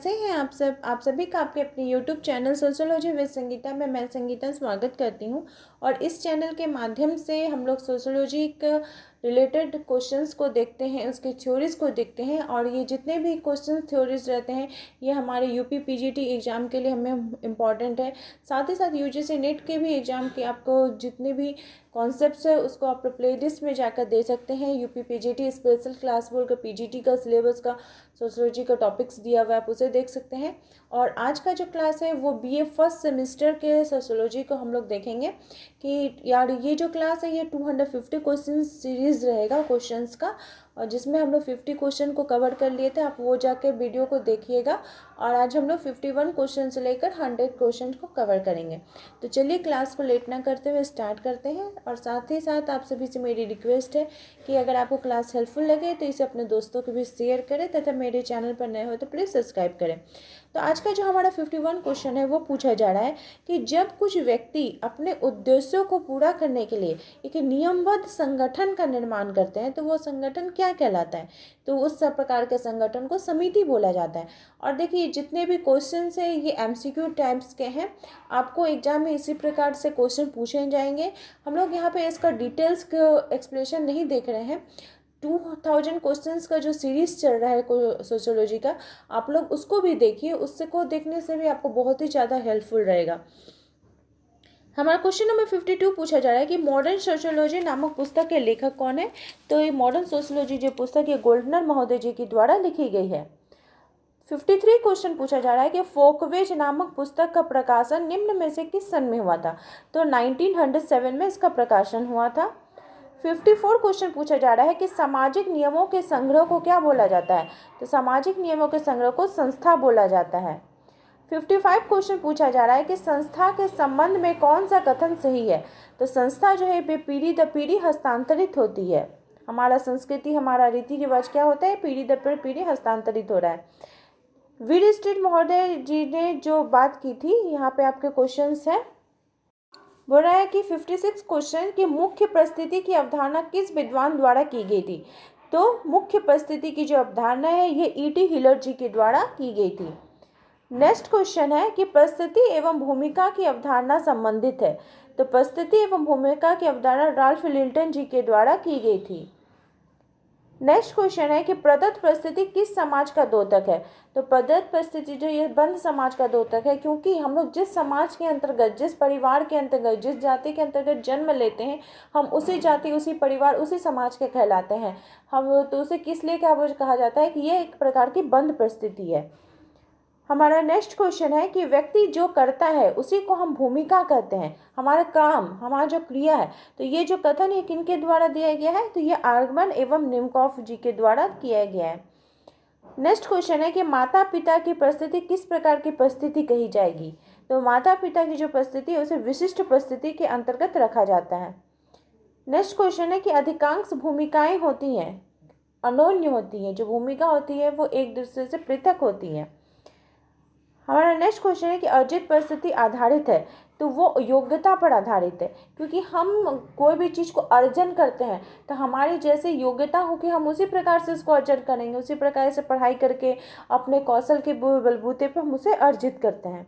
कैसे हैं आप सब। आप सभी का आपके अपने YouTube channel sociology with Sangeeta में मैं संगीता स्वागत करती हूं। और इस चैनल के माध्यम से हम लोग सोशियोलॉजी के रिलेटेड क्वेश्चंस को देखते हैं, उसके थ्योरीज को देखते हैं। और ये जितने भी क्वेश्चन थ्योरीज रहते हैं ये हमारे यूपी पीजीटी एग्ज़ाम के लिए हमें इम्पॉर्टेंट है। साथ ही साथ यूजीसी नेट के भी एग्ज़ाम के आपको जितने भी कॉन्सेप्ट्स है उसको आप प्लेलिस्ट में जाकर दे सकते हैं। यूपी पीजीटी स्पेशल क्लास बोल कर पीजीटी का सिलेबस का सोशियोलॉजी का टॉपिक्स दिया हुआ है, आप उसे देख सकते हैं। और आज का जो क्लास है वो बीए फर्स्ट सेमेस्टर के सोशियोलॉजी को हम लोग देखेंगे कि यार ये जो क्लास है ये 250 क्वेश्चन सीरीज रहेगा क्वेश्चंस का, और जिसमें हम लोग 50 क्वेश्चन को कवर कर लिए थे। आप वो जाके वीडियो को देखिएगा। और आज हम लोग 51 क्वेश्चन से लेकर 100 क्वेश्चन को कवर करेंगे। तो चलिए क्लास को लेट ना करते हुए स्टार्ट करते हैं। और साथ ही साथ आप सभी से मेरी रिक्वेस्ट है कि अगर आपको क्लास हेल्पफुल लगे तो इसे अपने दोस्तों को भी शेयर करें तथा मेरे चैनल पर नए हो तो प्लीज़ सब्सक्राइब करें। तो आज का जो हमारा 51 क्वेश्चन है वो पूछा जा रहा है कि जब कुछ व्यक्ति अपने उद्देश्यों को पूरा करने के लिए एक नियमबद्ध संगठन का निर्माण करते हैं तो वो संगठन क्या कहलाता है। तो उस सब प्रकार के संगठन को समिति बोला जाता है। और देखिए जितने भी क्वेश्चन है ये एमसीक्यू टाइप्स के हैं, आपको एग्जाम में इसी प्रकार से क्वेश्चन पूछे जाएंगे। हम लोग यहाँ पे इसका डिटेल्स एक्सप्लेनेशन नहीं देख रहे हैं। 2000 क्वेश्चंस का जो सीरीज़ चल रहा है सोशियोलॉजी का, आप लोग उसको भी देखिए। उससे को देखने से भी आपको बहुत ही ज़्यादा हेल्पफुल रहेगा। हमारा क्वेश्चन नंबर 52 पूछा जा रहा है कि मॉडर्न सोशियोलॉजी नामक पुस्तक के लेखक कौन है। तो ये मॉडर्न सोशियोलॉजी जो पुस्तक ये गोल्डनर महोदय जी के द्वारा लिखी गई है। 53 क्वेश्चन पूछा जा रहा है कि फोकवेज नामक पुस्तक का प्रकाशन निम्न में से किस सन में हुआ था। तो 1907 में इसका प्रकाशन हुआ था। 54 क्वेश्चन पूछा जा रहा है कि सामाजिक नियमों के संग्रह को क्या बोला जाता है। तो सामाजिक नियमों के संग्रह को संस्था बोला जाता है। 55 क्वेश्चन पूछा जा रहा है कि संस्था के संबंध में कौन सा कथन सही है। तो संस्था जो है वे पीढ़ी दर पीढ़ी हस्तांतरित होती है। हमारा संस्कृति हमारा रीति रिवाज क्या होता है, पीढ़ी दर पीढ़ी हस्तांतरित हो रहा है। वीर स्ट्रीट महोदय जी ने जो बात की थी, यहाँ पे आपके क्वेश्चंस हैं। बोल रहा है कि 56 क्वेश्चन की मुख्य परिस्थिति की अवधारणा किस विद्वान द्वारा की गई थी। तो मुख्य परिस्थिति की जो अवधारणा है ये ईटी हिलर जी के द्वारा की गई थी। नेक्स्ट क्वेश्चन है कि परिस्थिति एवं भूमिका की अवधारणा संबंधित है। तो परिस्थिति एवं भूमिका की अवधारणा राल्फ लिल्टन जी के द्वारा की गई थी। नेक्स्ट क्वेश्चन है कि प्रदत्त परिस्थिति किस समाज का द्योतक है। तो प्रदत्त परिस्थिति जो ये बंद समाज का द्योतक है, क्योंकि हम लोग जिस समाज के अंतर्गत जिस परिवार के अंतर्गत जिस जाति के अंतर्गत जन्म लेते हैं हम उसी जाति उसी परिवार उसी समाज के कहलाते हैं। हम तो उसे किस लिए क्या कहा जाता है कि ये एक प्रकार की बंद परिस्थिति है। हमारा नेक्स्ट क्वेश्चन है कि व्यक्ति जो करता है उसी को हम भूमिका कहते हैं। हमारा काम हमारा जो क्रिया है, तो ये जो कथन है किनके द्वारा दिया गया है। तो ये आर्गमन एवं निमकॉफ जी के द्वारा किया गया है। नेक्स्ट क्वेश्चन है कि माता पिता की परिस्थिति किस प्रकार की परिस्थिति कही जाएगी। तो माता पिता की जो परिस्थिति है उसे विशिष्ट परिस्थिति के अंतर्गत रखा जाता है। नेक्स्ट क्वेश्चन है कि अधिकांश भूमिकाएं होती हैं अनोन्य होती हैं, जो भूमिका होती है वो एक दूसरे से पृथक होती हैं। हमारा नेक्स्ट क्वेश्चन है कि अर्जित परिस्थिति आधारित है। तो वो योग्यता पर आधारित है, क्योंकि हम कोई भी चीज़ को अर्जन करते हैं तो हमारी जैसे योग्यता हो कि हम उसी प्रकार से उसको अर्जन करेंगे, उसी प्रकार से पढ़ाई करके अपने कौशल के बलबूते पर हम उसे अर्जित करते हैं।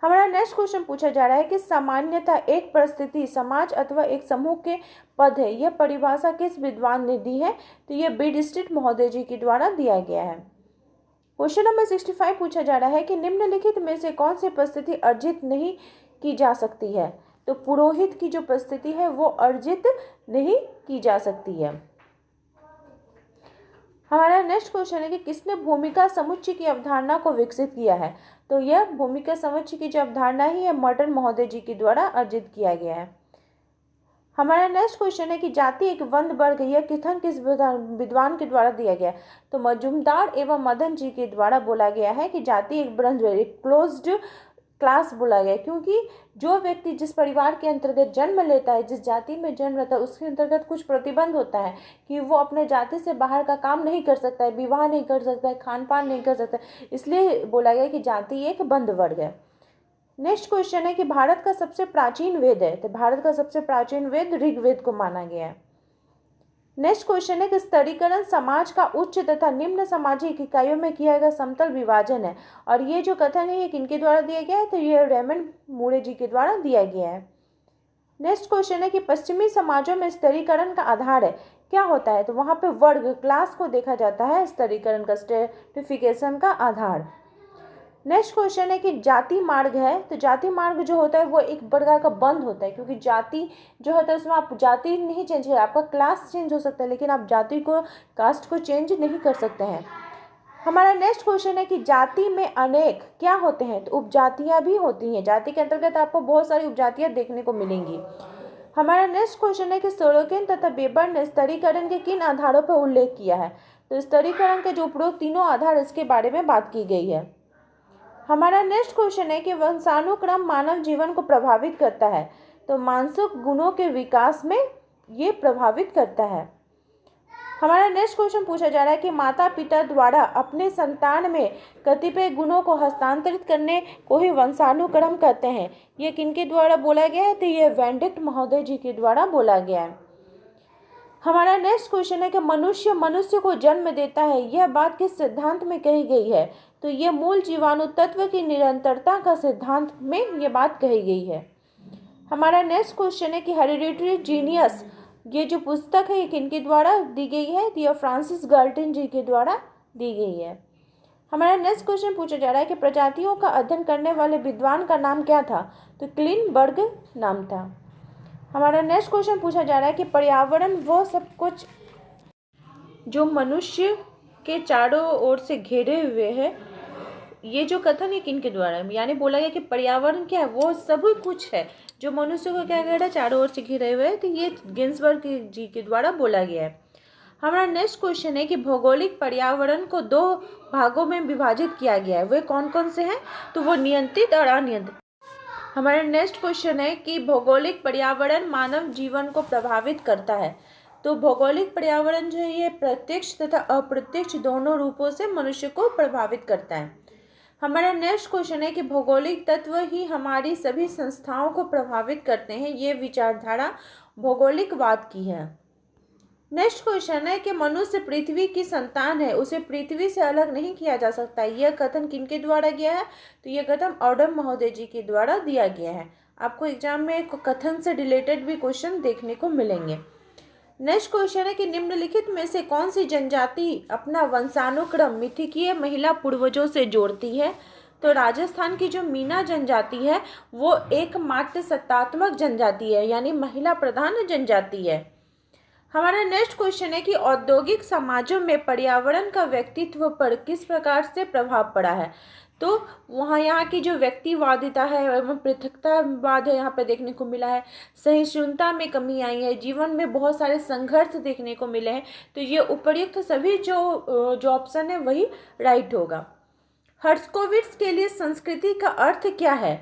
हमारा नेक्स्ट क्वेश्चन पूछा जा रहा है कि सामान्यतः एक परिस्थिति समाज अथवा एक समूह के पद है, यह परिभाषा किस विद्वान ने दी है। तो यह बीड स्ट्रीट महोदय जी के द्वारा दिया गया है। क्वेश्चन नंबर 65 पूछा जा रहा है कि निम्नलिखित में से कौन सी परिस्थिति अर्जित नहीं की जा सकती है। तो पुरोहित की जो परिस्थिति है वो अर्जित नहीं की जा सकती है। हमारा नेक्स्ट क्वेश्चन है कि किसने भूमिका समुच्चय की अवधारणा को विकसित किया है। तो यह भूमिका समुच्चय की जो अवधारणा है मर्टन महोदय जी के द्वारा अर्जित किया गया है। हमारा नेक्स्ट क्वेश्चन है कि जाति एक बंद वर्ग यह कथन किस विद्वान के द्वारा दिया गया। तो मजूमदार एवं मदन जी के द्वारा बोला गया है कि जाति एक बंद वर्ग एक क्लोज्ड क्लास बोला गया, क्योंकि जो व्यक्ति जिस परिवार के अंतर्गत जन्म लेता है जिस जाति में जन्म लेता है उसके अंतर्गत कुछ प्रतिबंध होता है कि वो अपने जाति से बाहर का काम नहीं कर सकता है, विवाह नहीं कर सकता है, खान पान नहीं कर सकता है, इसलिए बोला गया कि जाति एक बंद वर्ग है। नेक्स्ट क्वेश्चन है कि भारत का सबसे प्राचीन वेद है। तो भारत का सबसे प्राचीन वेद ऋग्वेद को माना गया है। नेक्स्ट क्वेश्चन है कि स्तरीकरण समाज का उच्च तथा निम्न सामाजिक इकाइयों में किया गया समतल विभाजन है। और ये जो कथन है ये किनके द्वारा दिया गया है, तो ये रेमंड मूरे जी के द्वारा दिया गया है। नेक्स्ट क्वेश्चन है कि पश्चिमी समाजों में स्तरीकरण का आधार है क्या होता है, तो वहाँ पे वर्ग क्लास को देखा जाता है स्तरीकरण का, स्ट्रेटिफिकेशन का आधार। नेक्स्ट क्वेश्चन है कि जाति मार्ग है, तो जाति मार्ग जो होता है वो एक प्रकार का बंद होता है, क्योंकि जाति जो होता है उसमें आप जाति नहीं चेंज कर, आपका क्लास चेंज हो सकता है लेकिन आप जाति को, कास्ट को चेंज नहीं कर सकते हैं। हमारा नेक्स्ट क्वेश्चन है कि जाति में अनेक क्या होते हैं, तो उपजातियां भी होती हैं। जाति के अंतर्गत आपको बहुत सारी उपजातियां देखने को मिलेंगी। हमारा नेक्स्ट क्वेश्चन है कि सोरोकिन तथा वेबर ने स्तरीकरण के किन आधारों पर उल्लेख किया है, तो स्तरीकरण के जो उपरोक्त तीनों आधार इसके बारे में बात की गई है। हमारा नेक्स्ट क्वेश्चन है कि वंशानुक्रम मानव जीवन को प्रभावित करता है, तो मानसिक गुणों के विकास में ये प्रभावित करता है। हमारा नेक्स्ट क्वेश्चन पूछा जा रहा है कि माता पिता द्वारा अपने संतान में कतिपय गुणों को हस्तांतरित करने को ही वंशानुक्रम कहते हैं। ये किनके द्वारा बोला गया है, तो ये वेंडिक्ट महोदय जी के द्वारा बोला गया है। हमारा नेक्स्ट क्वेश्चन है कि मनुष्य मनुष्य को जन्म देता है, यह बात किस सिद्धांत में कही गई है, तो ये मूल जीवाणु तत्व की निरंतरता का सिद्धांत में ये बात कही गई है। हमारा नेक्स्ट क्वेश्चन है कि हेरिडिटरी जीनियस ये जो पुस्तक है ये किनके द्वारा दी गई है, तो यह फ्रांसिस गाल्टन जी के द्वारा दी गई है। हमारा नेक्स्ट क्वेश्चन पूछा जा रहा है कि प्रजातियों का अध्ययन करने वाले विद्वान का नाम क्या था, तो क्लीनबर्ग नाम था। हमारा नेक्स्ट क्वेश्चन पूछा जा रहा है कि पर्यावरण वो सब कुछ जो मनुष्य के चारों ओर से घेरे हुए है, ये जो कथन है किनके द्वारा है, यानी बोला गया कि पर्यावरण क्या है, वो सब कुछ है जो मनुष्य को क्या कह रहा है, चारों ओर से घिरे हुए है, तो ये गिन्सबर्ग जी के द्वारा बोला गया है। हमारा नेक्स्ट क्वेश्चन है कि भौगोलिक पर्यावरण को दो भागों में विभाजित किया गया है, वे कौन कौन से हैं, तो वो नियंत्रित और अनियंत्रित। हमारा नेक्स्ट क्वेश्चन है कि भौगोलिक पर्यावरण मानव जीवन को प्रभावित करता है, तो भौगोलिक पर्यावरण जो है ये प्रत्यक्ष तथा अप्रत्यक्ष दोनों रूपों से मनुष्य को प्रभावित करता है। हमारा नेक्स्ट क्वेश्चन है कि भौगोलिक तत्व ही हमारी सभी संस्थाओं को प्रभावित करते हैं, ये विचारधारा भौगोलिकवाद की है। नेक्स्ट क्वेश्चन है कि मनुष्य पृथ्वी की संतान है, उसे पृथ्वी से अलग नहीं किया जा सकता, यह कथन किनके द्वारा गया है, तो यह कथन ऑडम महोदय जी के द्वारा दिया गया है। आपको एग्जाम में कथन से रिलेटेड भी क्वेश्चन देखने को मिलेंगे। नेक्स्ट क्वेश्चन है कि निम्नलिखित में से कौन सी जनजाति अपना वंशानुक्रम मिथिकीय महिला पूर्वजों से जोड़ती है, तो राजस्थान की जो मीना जनजाति है वो एकमात्र सत्तात्मक जनजाति है, यानी महिला प्रधान जनजाति है। हमारा नेक्स्ट क्वेश्चन है कि औद्योगिक समाजों में पर्यावरण का व्यक्तित्व पर किस प्रकार से प्रभाव पड़ा है, तो वहाँ यहाँ की जो व्यक्तिवादिता है एवं पृथकतावाद है यहाँ पे देखने को मिला है, सहिष्णुता में कमी आई है, जीवन में बहुत सारे संघर्ष देखने को मिले हैं, तो ये उपर्युक्त सभी जो ऑप्शन है वही राइट होगा। हर्स्कोविट्स के लिए संस्कृति का अर्थ क्या है,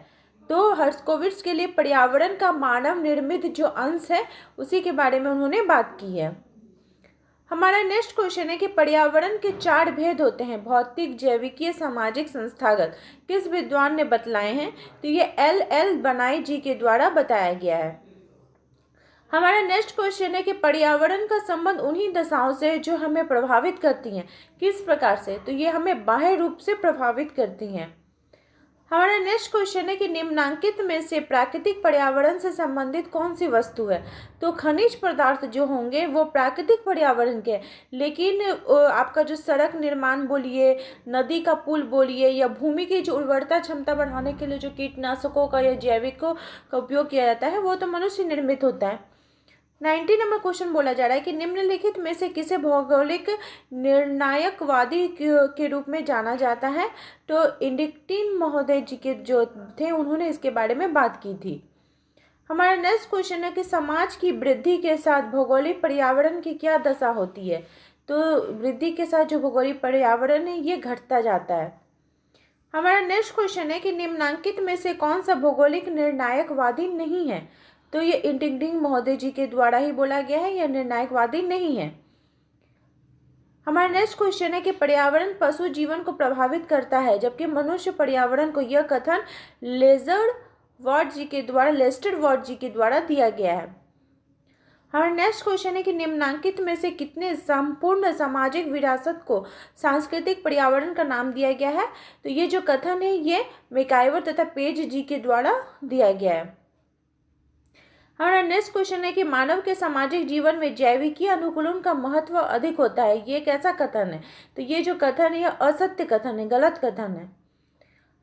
तो हर्स्कोविट्स के लिए पर्यावरण का मानव निर्मित जो अंश है उसी के बारे में उन्होंने बात की है। हमारा नेक्स्ट क्वेश्चन है कि पर्यावरण के 4 भेद होते हैं, भौतिक, जैविकीय, सामाजिक, संस्थागत, किस विद्वान ने बतलाए हैं, तो ये एल बनाई जी के द्वारा बताया गया है। हमारा नेक्स्ट क्वेश्चन है कि पर्यावरण का संबंध उन्हीं दशाओं से जो हमें प्रभावित करती हैं, किस प्रकार से, तो ये हमें बाह्य रूप से प्रभावित करती हैं। हमारा नेक्स्ट क्वेश्चन है कि निम्नांकित में से प्राकृतिक पर्यावरण से संबंधित कौन सी वस्तु है, तो खनिज पदार्थ जो होंगे वो प्राकृतिक पर्यावरण के, लेकिन आपका जो सड़क निर्माण बोलिए, नदी का पुल बोलिए, या भूमि की जो उर्वरता क्षमता बढ़ाने के लिए जो कीटनाशकों का या जैविकों का उपयोग किया जाता है वो तो मनुष्य निर्मित होता है। 90 नंबर क्वेश्चन बोला जा रहा है कि निम्नलिखित में से किसे भौगोलिक निर्णायकवादी के रूप में जाना जाता है, तो इंडिक्टिन महोदय जी के जो थे उन्होंने इसके बारे में बात की थी। हमारा नेक्स्ट क्वेश्चन है कि समाज की वृद्धि के साथ भौगोलिक पर्यावरण की क्या दशा होती है, तो वृद्धि के साथ जो भौगोलिक पर्यावरण है ये घटता जाता है। हमारा नेक्स्ट क्वेश्चन है कि निम्नांकित में से कौन सा भौगोलिक निर्णायकवादी नहीं है, तो ये इंडिक्टिन महोदय जी के द्वारा ही बोला गया है, यह निर्णायकवादी नहीं है। हमारा नेक्स्ट क्वेश्चन है कि पर्यावरण पशु जीवन को प्रभावित करता है जबकि मनुष्य पर्यावरण को, यह कथन लेस्टर वार्ड जी के द्वारा दिया गया है। हमारा नेक्स्ट क्वेश्चन है कि निम्नलिखित में से कितने संपूर्ण सामाजिक विरासत को सांस्कृतिक पर्यावरण का नाम दिया गया है। तो ये जो कथन है ये मैकाइवर तथा पेज जी के द्वारा दिया गया है। हमारा नेक्स्ट क्वेश्चन है कि मानव के सामाजिक जीवन में जैविकीय अनुकूलन का महत्व अधिक होता है। ये कैसा कथन है। तो ये जो कथन है यह असत्य कथन है, गलत कथन है।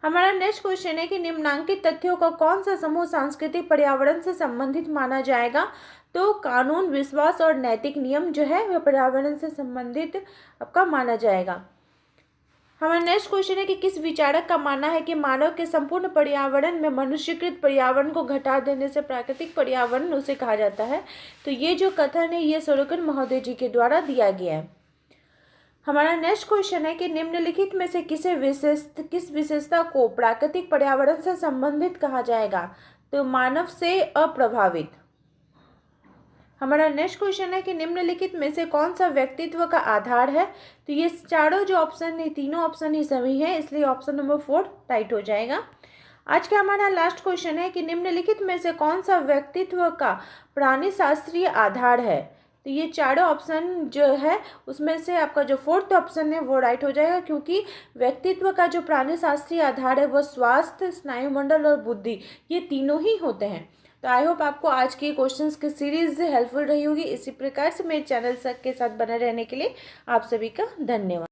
हमारा नेक्स्ट क्वेश्चन है कि निम्नलिखित तथ्यों का कौन सा समूह सांस्कृतिक पर्यावरण से संबंधित माना जाएगा। तो कानून, विश्वास और नैतिक नियम जो है वह पर्यावरण से संबंधित आपका माना जाएगा। हमारा नेक्स्ट क्वेश्चन है कि किस विचारक का मानना है कि मानव के संपूर्ण पर्यावरण में मनुष्यकृत पर्यावरण को घटा देने से प्राकृतिक पर्यावरण उसे कहा जाता है। तो ये जो कथन है ये सोलोगन महोदय जी के द्वारा दिया गया है। हमारा नेक्स्ट क्वेश्चन है कि निम्नलिखित में से किस विशेषता को प्राकृतिक पर्यावरण से संबंधित कहा जाएगा। तो मानव से अप्रभावित। हमारा नेक्स्ट क्वेश्चन है कि निम्नलिखित में से कौन सा व्यक्तित्व का आधार है। तो ये चारों जो ऑप्शन है, तीनों ऑप्शन ही सही है, इसलिए ऑप्शन नंबर 4 राइट हो जाएगा। आज का हमारा लास्ट क्वेश्चन है कि निम्नलिखित में से कौन सा व्यक्तित्व का प्राणी शास्त्रीय आधार है। तो ये चारों ऑप्शन जो है उसमें से आपका जो 4th ऑप्शन है वो राइट हो जाएगा, क्योंकि व्यक्तित्व का जो प्राणी शास्त्रीय आधार है वो स्वास्थ्य, स्नायुमंडल और बुद्धि, ये तीनों ही होते हैं। तो आई होप आपको आज की क्वेश्चंस की सीरीज हेल्पफुल रही होगी। इसी प्रकार से मेरे चैनल के साथ बने रहने के लिए आप सभी का धन्यवाद।